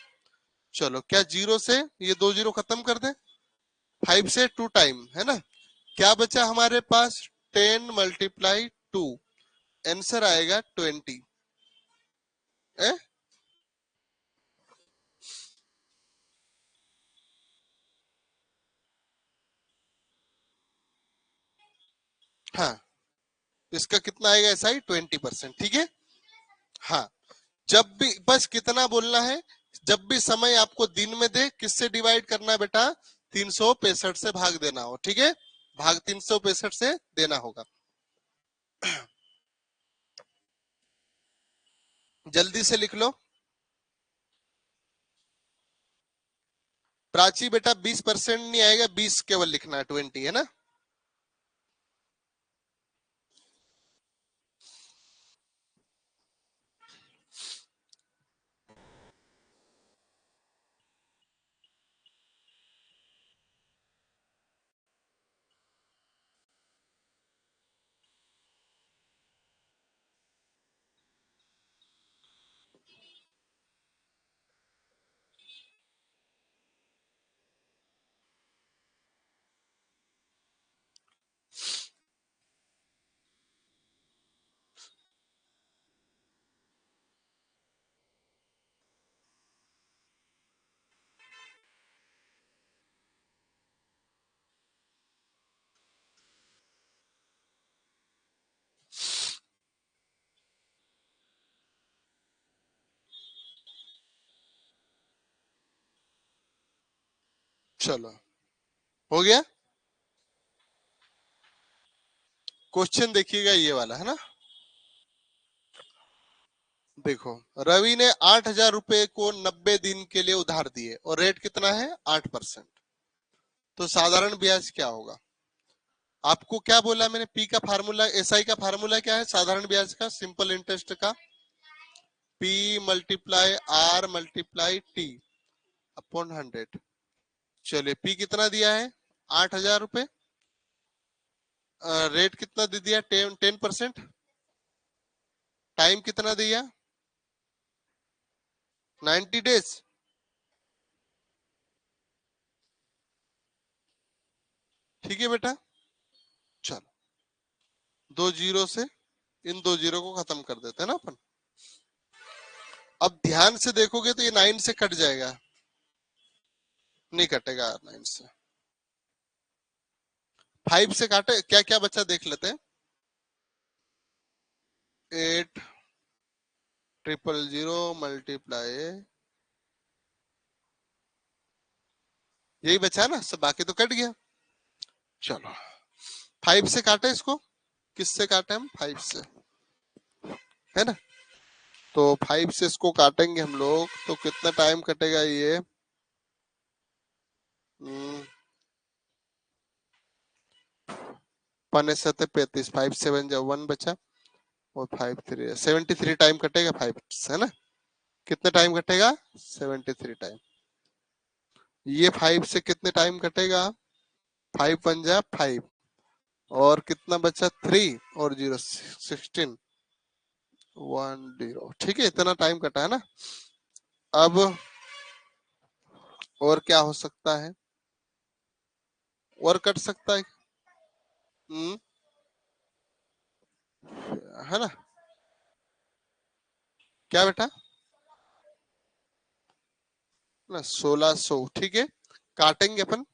चलो क्या 0 से ये 2 0 खत्म कर दे, 5 से 2 टाइम, है ना, क्या बचा हमारे पास 10 मल्टीप्लाई 2, आंसर आएगा 20, है? हाँ, इसका कितना आएगा ऐसा ही 20%, ठीक है। हाँ, जब भी बस कितना बोलना है, जब भी समय आपको दिन में दे, किससे डिवाइड करना है बेटा, 365 से भाग देना हो, ठीक है, भाग 365 से देना होगा। जल्दी से लिख लो। प्राची बेटा 20% नहीं आएगा, 20 केवल लिखना है, 20 है ना। चलो, हो गया। क्वेश्चन देखिएगा ये वाला, है ना। देखो, रवि ने 8,000 रुपए को 90 दिन के लिए उधार दिए और रेट कितना है, 8%। तो साधारण ब्याज क्या होगा। आपको क्या बोला मैंने, पी का फार्मूला, एसआई का फार्मूला क्या है, साधारण ब्याज का, सिंपल इंटरेस्ट का, P multiply R multiply T upon 100। चलिए, पी कितना दिया है, 8,000 रुपए। रेट कितना दे दिया, 10%। टाइम कितना दिया, 90 डेज। ठीक है बेटा। चलो, 2 जीरो से इन 2 जीरो को खत्म कर देते हैं ना अपन। अब ध्यान से देखोगे तो ये 9 से कट जाएगा, नहीं कटेगा 9 से। 5 से काटे, क्या क्या बच्चा देख लेते हैं। 8,000 मल्टीप्लाई, यही बचा ना सब, बाकी तो कट गया। चलो, 5 से काटे इसको, किससे काटे हम, 5 से, है ना। तो 5 से इसको काटेंगे हम लोग तो कितना टाइम कटेगा ये, 5 7 35, 5 7 1 बचा, और 5 3 73 टाइम कटेगा 5 से, है ना। कितने टाइम कटेगा, 73 टाइम। ये 5 से कितने टाइम कटेगा, 5 1 जा 5, और कितना बचा 3 और 0 16 10। ठीक है, इतना टाइम कटा है ना। अब और क्या हो सकता है, और कट सकता है। हम्म, है ना। क्या बेटा, ना 1600, ठीक है, काटेंगे अपन।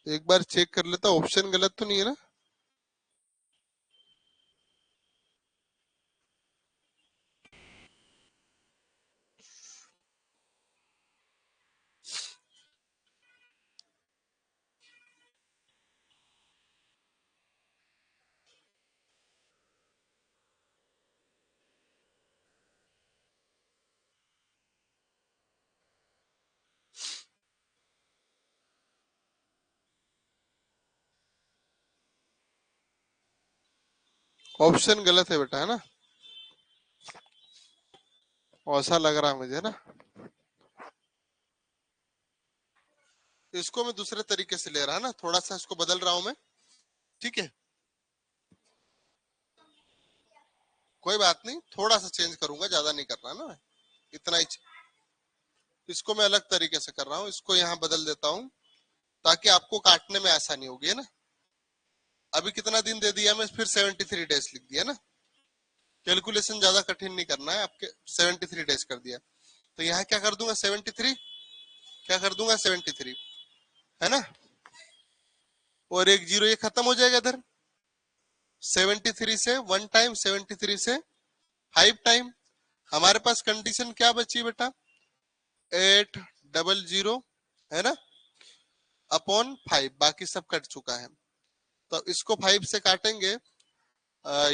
एक बार चेक कर लेता, ऑप्शन गलत तो नहीं है ना। ऑप्शन गलत है बेटा, है ना, ऐसा लग रहा है मुझे ना। इसको मैं दूसरे तरीके से ले रहा है ना, थोड़ा सा इसको बदल रहा हूं मैं। ठीक है, कोई बात नहीं, थोड़ा सा चेंज करूंगा, ज्यादा नहीं करना ना मैं, इतना ही। इसको मैं अलग तरीके से कर रहा हूँ, इसको यहाँ बदल देता हूँ ताकि आपको काटने में आसानी होगी, है ना। अभी कितना दिन दे दिया मैं, फिर 73 डेज लिख दिया ना। कैलकुलेशन ज्यादा कठिन नहीं करना है आपके, 73 डेज कर दिया। तो यहाँ क्या कर दूंगा 73, क्या कर दूंगा 73, है ना, और एक जीरो ये खत्म हो जाएगा इधर। 73 से 1 टाइम, 73 से 5 टाइम। हमारे पास कंडीशन क्या बची बेटा, 800, है ना, अपॉन 5, बाकी सब कट चुका है। तो इसको 5 से काटेंगे,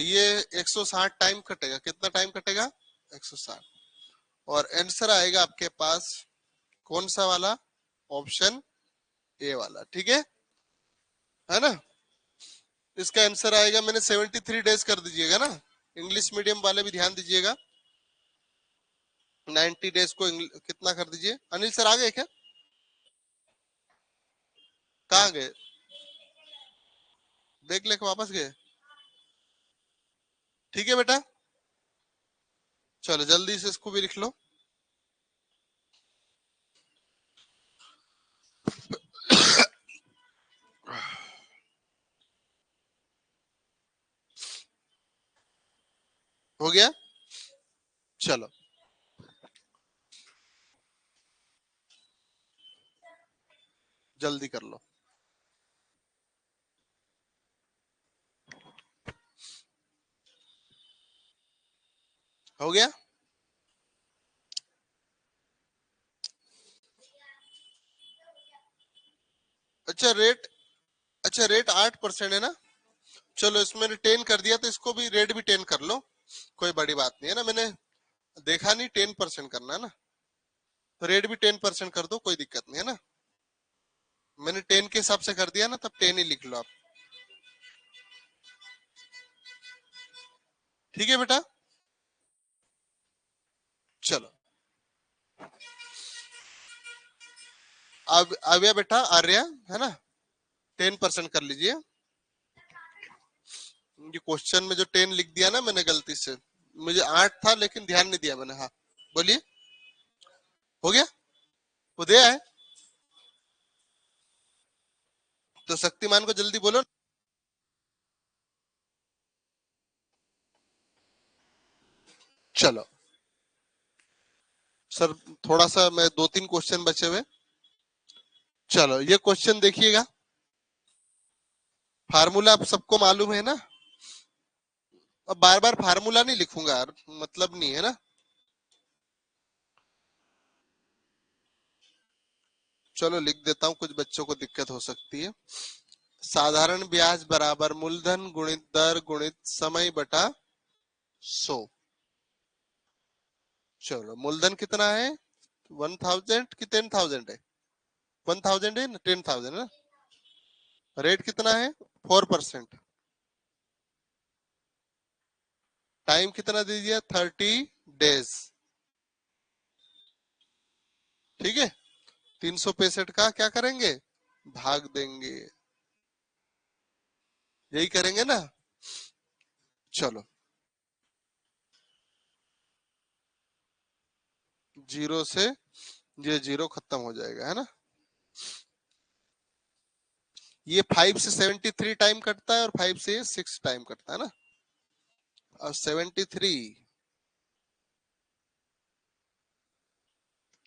ये 160 टाइम कटेगा। कितना टाइम कटेगा, 160। और आंसर आएगा आपके पास कौन सा वाला, ऑप्शन ए वाला, ठीक है ना। इसका आंसर आएगा, मैंने 73 डेज कर दीजिएगा ना, इंग्लिश मीडियम वाले भी ध्यान दीजिएगा, 90 डेज को कितना कर दीजिए। अनिल सर आ गए क्या, कहाँ गए, देख लेके वापस गए, ठीक है बेटा। चलो जल्दी से इसको भी लिख लो। हो गया, चलो जल्दी कर लो। हो गया, अच्छा रेट, अच्छा रेट 8% है ना। चलो इसमें मैंने 10 कर दिया, तो इसको भी रेट भी 10 कर लो, कोई बड़ी बात नहीं है ना, मैंने देखा नहीं 10% करना है ना, तो रेट भी 10% कर दो, कोई दिक्कत नहीं है ना। मैंने 10 के हिसाब से कर दिया ना, तब 10 ही लिख लो आप, ठीक है बेटा। चलो अब आव्या बेटा, आर्या, है ना, 10% कर लीजिए। ये क्वेश्चन में जो 10 लिख दिया ना मैंने गलती से, मुझे 8 था लेकिन ध्यान नहीं दिया मैंने, हाँ बोलिए, हो गया, उदय है, तो शक्तिमान को जल्दी बोलो। चलो सर, थोड़ा सा मैं 2-3 क्वेश्चन बचे हुए। चलो ये क्वेश्चन देखिएगा, फार्मूला आप सबको मालूम है ना, अब बार बार फार्मूला नहीं लिखूंगा यार, मतलब नहीं है ना। चलो लिख देता हूँ, कुछ बच्चों को दिक्कत हो सकती है। साधारण ब्याज बराबर मूलधन गुणित दर गुणित समय बटा 100। चलो मूलधन कितना है, 1000 की 10,000 है, 1000 है ना, 10,000 है ना। रेट कितना है, 4%। टाइम कितना दे दिया, 30 डेज, ठीक है। 365 का क्या करेंगे, भाग देंगे, यही करेंगे ना। चलो जीरो से ये जीरो खत्म हो जाएगा, है ना। ये 5 से 73 टाइम कटता है, और 5 से 6 टाइम कटता है ना। और 73,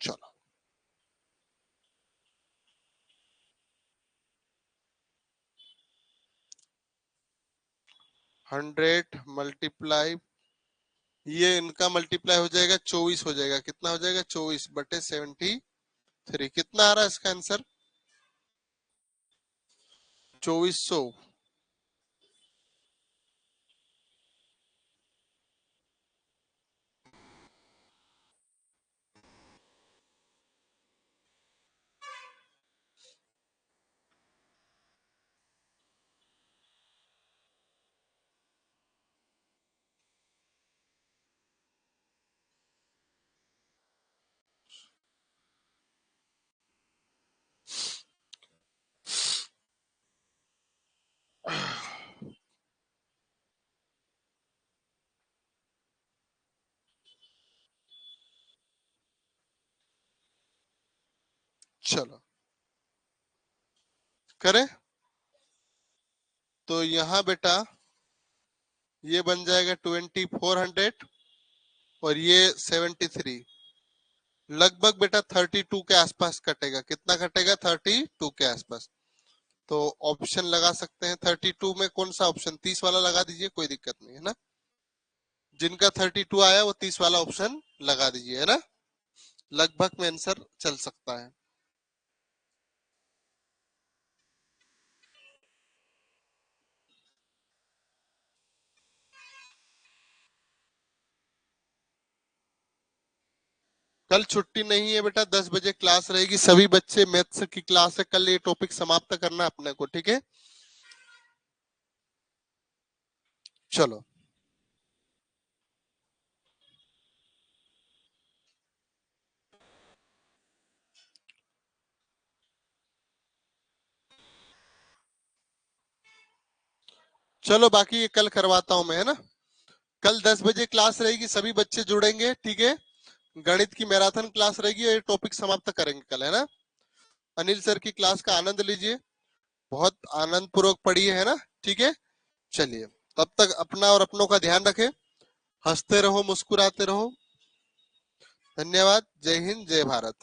चलो 100 मल्टीप्लाई, ये इनका मल्टीप्लाई हो जाएगा 24 हो जाएगा, कितना हो जाएगा 24/73, कितना आ रहा है इसका आंसर, 2400। चलो करें, तो यहाँ बेटा ये बन जाएगा 2400, और ये 73, लगभग बेटा 32 के आसपास कटेगा। कितना कटेगा? 32 के आसपास। तो ऑप्शन लगा सकते हैं 32 में कौन सा ऑप्शन? 30 वाला लगा दीजिए, कोई दिक्कत नहीं है ना। जिनका 32 आया वो 30 वाला ऑप्शन लगा दीजिए, है ना। लगभग में आंसर चल सकता है। कल छुट्टी नहीं है बेटा, 10 बजे क्लास रहेगी। सभी बच्चे मैथ्स की क्लास है कल, ये टॉपिक समाप्त करना है अपने को, ठीक है। चलो चलो, बाकी ये कल करवाता हूं मैं, है ना। कल 10 बजे क्लास रहेगी, सभी बच्चे जुड़ेंगे, ठीक है। गणित की मैराथन क्लास रहेगी, ये टॉपिक समाप्त करेंगे कल, है ना। अनिल सर की क्लास का आनंद लीजिए, बहुत आनंद पूर्वक पढ़िए, है ना। ठीक है, चलिए। तब तक अपना और अपनों का ध्यान रखें, हंसते रहो, मुस्कुराते रहो। धन्यवाद। जय हिंद, जय भारत।